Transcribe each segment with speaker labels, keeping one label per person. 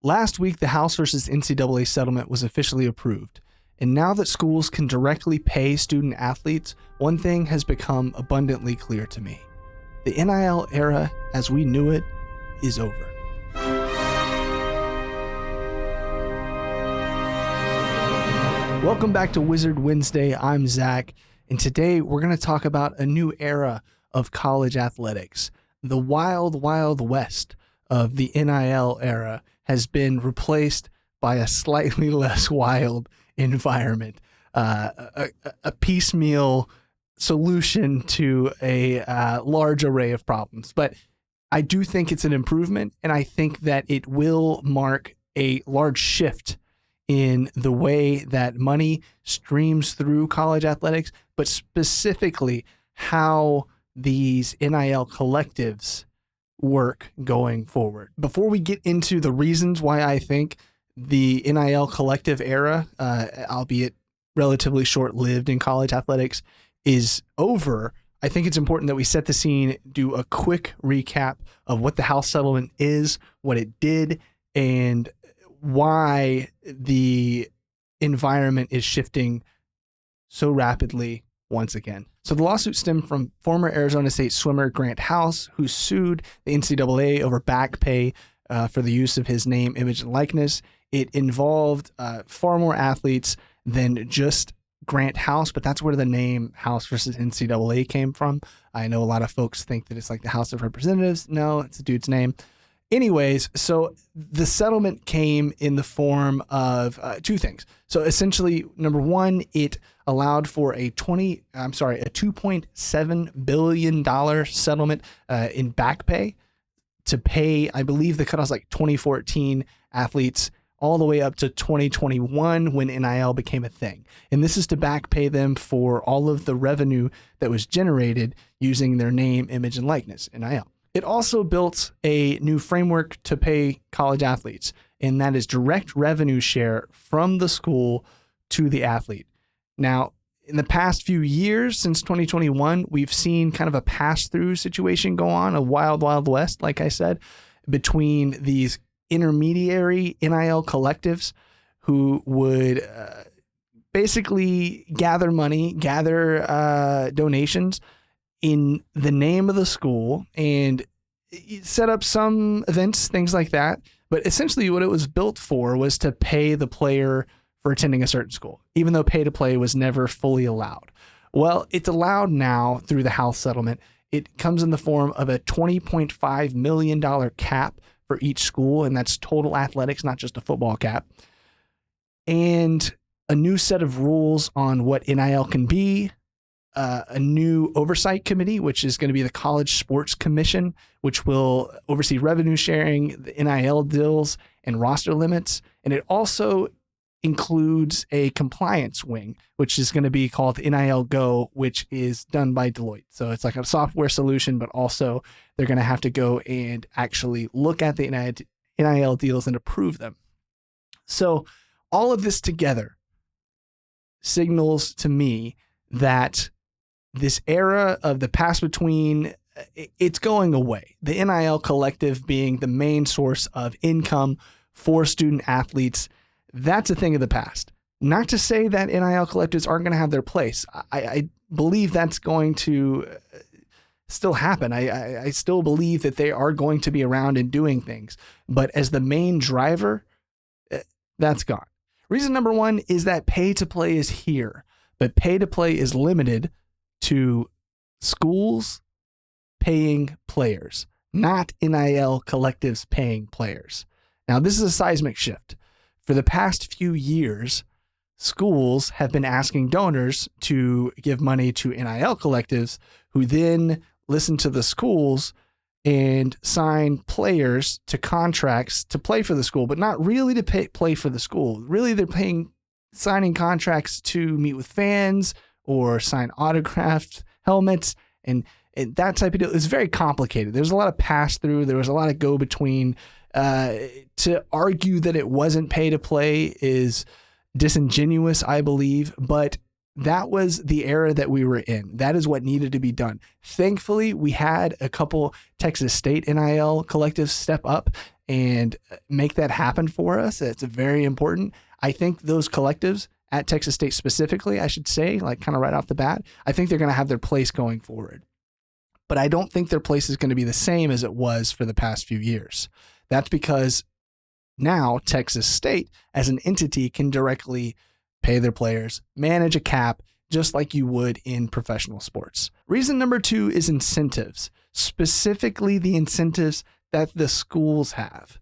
Speaker 1: Last week, the House versus NCAA settlement was officially approved. And now that schools can directly pay student athletes, one thing has become abundantly clear to me. The NIL era, as we knew it, is over. Welcome back to Wizard Wednesday. I'm Zach, and today we're going to talk about a new era of college athletics. The wild, wild west of the NIL era has been replaced by a slightly less wild environment, a piecemeal solution to a large array of problems. But I do think it's an improvement, and I think that it will mark a large shift in the way that money streams through college athletics, but specifically how these NIL collectives work going forward. Before we get into the reasons why I think the NIL collective era, albeit relatively short-lived in college athletics, is over, I think it's important that we set the scene, do a quick recap of what the House settlement is, what it did, and why the environment is shifting so rapidly once again. So the lawsuit stemmed from former Arizona State swimmer Grant House, who sued the NCAA over back pay for the use of his name, image, and likeness. It involved far more athletes than just Grant House, but that's where the name House versus NCAA came from. I know a lot of folks think that it's like the House of Representatives. No, it's a dude's name. Anyways, so the settlement came in the form of two things. So essentially, number one, it allowed for a $2.7 billion settlement in back pay to pay, I believe the cutoff was like 2014 athletes all the way up to 2021 when NIL became a thing. And this is to back pay them for all of the revenue that was generated using their name, image, and likeness, NIL. It also built a new framework to pay college athletes, and that is direct revenue share from the school to the athlete. Now, in the past few years, since 2021, we've seen kind of a pass-through situation go on, a wild, wild west, like I said, between these intermediary NIL collectives who would basically gather money, gather donations in the name of the school and set up some events, things like that. But essentially what it was built for was to pay the player for attending a certain school, even though pay to play was never fully allowed. Well, it's allowed now through the House settlement. It comes in the form of a $20.5 million cap for each school, and that's total athletics, not just a football cap. And a new set of rules on what NIL can be, a new oversight committee, which is going to be the College Sports Commission, which will oversee revenue sharing, the NIL deals, and roster limits. And it also includes a compliance wing, which is going to be called NIL Go, which is done by Deloitte. So it's like a software solution, but also they're going to have to go and actually look at the NIL deals and approve them. So all of this together signals to me that this era of the pass between, it's going away. The NIL collective being the main source of income for student athletes, that's a thing of the past. Not to say that NIL collectives aren't going to have their place. I believe that's going to still happen. I still believe that they are going to be around and doing things. But as the main driver, that's gone. Reason number one is that pay to play is here, but pay to play is limited to schools paying players, not NIL collectives paying players. Now, this is a seismic shift. For the past few years, schools have been asking donors to give money to NIL collectives who then listen to the schools and sign players to contracts to play for the school, but not really to play for the school. Really, they're signing contracts to meet with fans or sign autographed helmets, and that type of deal is very complicated. There's a lot of pass-through. There was a lot of go-between. To argue that it wasn't pay to play is disingenuous, I believe, but that was the era that we were in. That is what needed to be done. Thankfully, we had a couple Texas State NIL collectives step up and make that happen for us. It's very important. I think those collectives at Texas State specifically, I should say, like kind of right off the bat, I think they're going to have their place going forward. But I don't think their place is going to be the same as it was for the past few years. That's because now Texas State as an entity can directly pay their players, manage a cap, just like you would in professional sports. Reason number 2 is incentives, specifically the incentives that the schools have.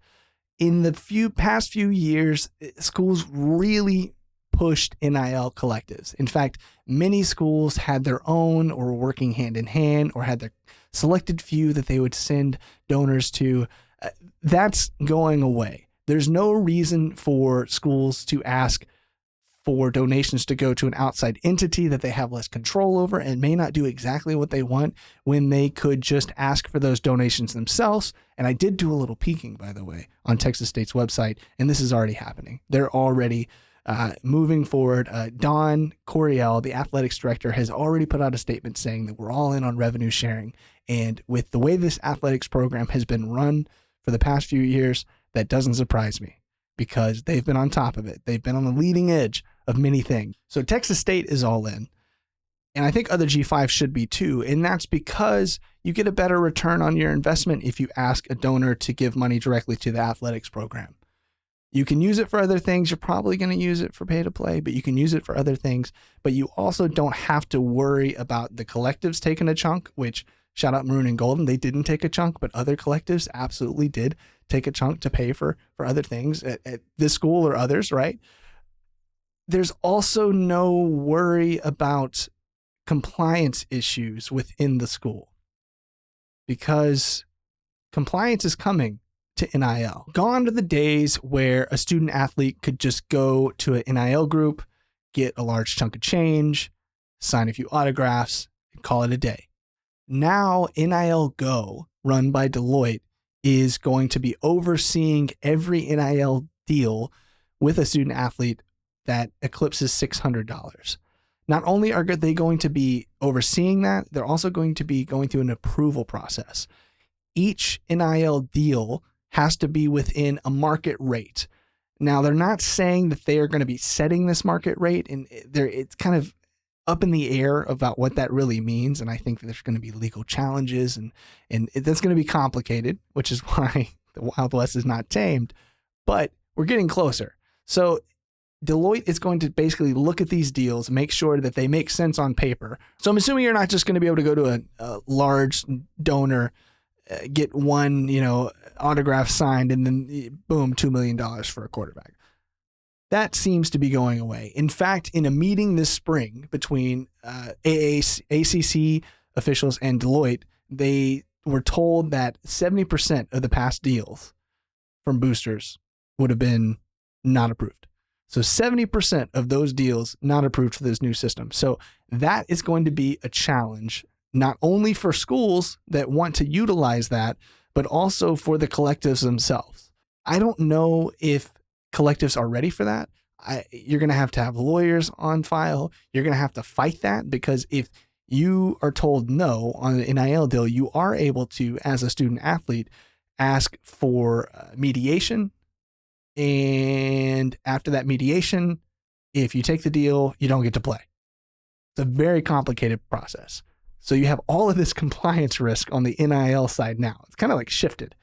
Speaker 1: In the past few years, schools really pushed NIL collectives. In fact, many schools had their own or were working hand in hand or had their selected few that they would send donors to. That's going away. There's no reason for schools to ask for donations to go to an outside entity that they have less control over and may not do exactly what they want when they could just ask for those donations themselves. And I did do a little peeking, by the way, on Texas State's website, and this is already happening. They're already moving forward. Don Coryell, the athletics director, has already put out a statement saying that we're all in on revenue sharing. And with the way this athletics program has been run for the past few years, that doesn't surprise me because they've been on top of it. They've been on the leading edge of many things. So Texas State is all in. And I think other G5 should be too. And that's because you get a better return on your investment if you ask a donor to give money directly to the athletics program. You can use it for other things. You're probably going to use it for pay to play, but you can use it for other things. But you also don't have to worry about the collectives taking a chunk, which shout out Maroon and Golden. They didn't take a chunk, but other collectives absolutely did take a chunk to pay for other things at this school or others, right? There's also no worry about compliance issues within the school because compliance is coming to NIL. Gone are the days where a student athlete could just go to an NIL group, get a large chunk of change, sign a few autographs, and call it a day. Now NIL Go, run by Deloitte, is going to be overseeing every NIL deal with a student athlete that eclipses $600. Not only are they going to be overseeing that, they're also going to be going through an approval process. Each NIL deal has to be within a market rate. Now, they're not saying that they are going to be setting this market rate, and it's kind of up in the air about what that really means. And I think that there's going to be legal challenges, and that's going to be complicated, which is why the Wild West is not tamed. But we're getting closer. So Deloitte is going to basically look at these deals, make sure that they make sense on paper. So I'm assuming you're not just going to be able to go to a large donor, get one, autograph signed, and then boom, $2 million for a quarterback. That seems to be going away. In fact, in a meeting this spring between ACC officials and Deloitte, they were told that 70% of the past deals from boosters would have been not approved. So 70% of those deals not approved for this new system. So that is going to be a challenge, not only for schools that want to utilize that, but also for the collectives themselves. I don't know if collectives are ready for that. You're going to have lawyers on file. You're going to have to fight that, because if you are told no on an NIL deal, you are able to, as a student athlete, ask for mediation. And after that mediation, if you take the deal, you don't get to play. It's a very complicated process. So you have all of this compliance risk on the NIL side now. It's kind of like shifted.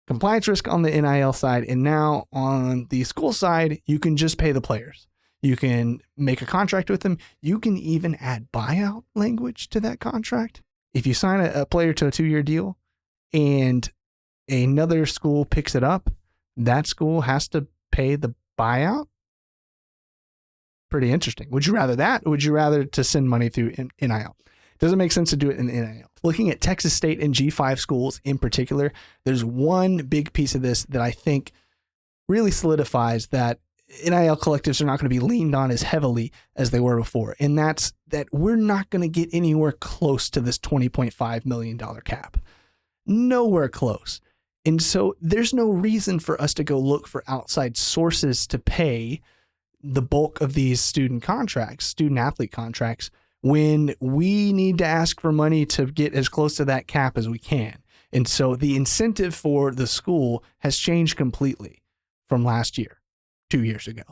Speaker 1: Compliance risk on the NIL side, and now on the school side, you can just pay the players. You can make a contract with them. You can even add buyout language to that contract. If you sign a player to a 2-year deal and another school picks it up, that school has to pay the buyout. Pretty interesting. Would you rather that, or would you rather to send money through NIL? Doesn't make sense to do it in NIL. Looking at Texas State and G5 schools in particular, there's one big piece of this that I think really solidifies that NIL collectives are not going to be leaned on as heavily as they were before. And that's that we're not going to get anywhere close to this $20.5 million cap. Nowhere close. And so there's no reason for us to go look for outside sources to pay the bulk of these student athlete contracts, when we need to ask for money to get as close to that cap as we can. And so the incentive for the school has changed completely from last year, 2 years ago.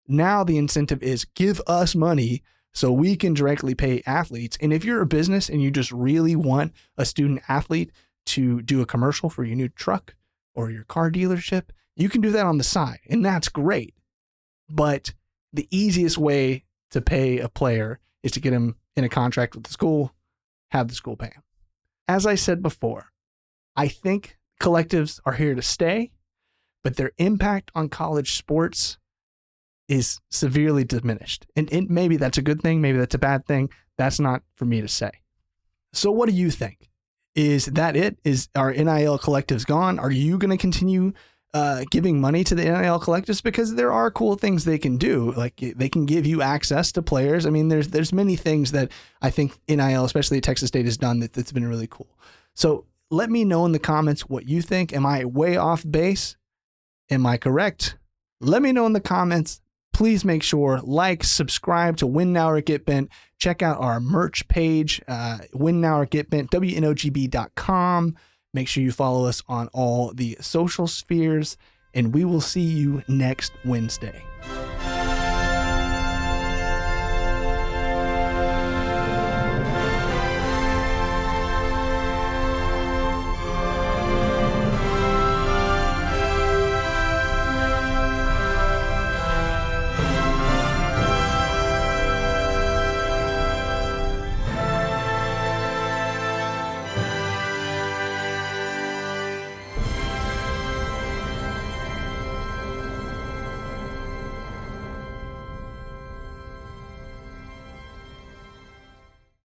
Speaker 1: Now the incentive is give us money so we can directly pay athletes. And if you're a business and you just really want a student athlete to do a commercial for your new truck or your car dealership, you can do that on the side, and that's great. But the easiest way to pay a player is to get him in a contract with the school, have the school pay him. As I said before, I think collectives are here to stay, but their impact on college sports is severely diminished. And maybe that's a good thing, maybe that's a bad thing. That's not for me to say. So what do you think? Is that it? Is our NIL collectives gone? Are you going to continue giving money to the NIL collectives? Because there are cool things they can do. Like they can give you access to players. I mean, there's many things that I think NIL, especially at Texas State, has done that's been really cool. So let me know in the comments what you think. Am I way off base? Am I correct? Let me know in the comments. Please make sure, subscribe to Win Now or Get Bent. Check out our merch page, Win Now or Get Bent, WNOGB.com. Make sure you follow us on all the social spheres, and we will see you next Wednesday.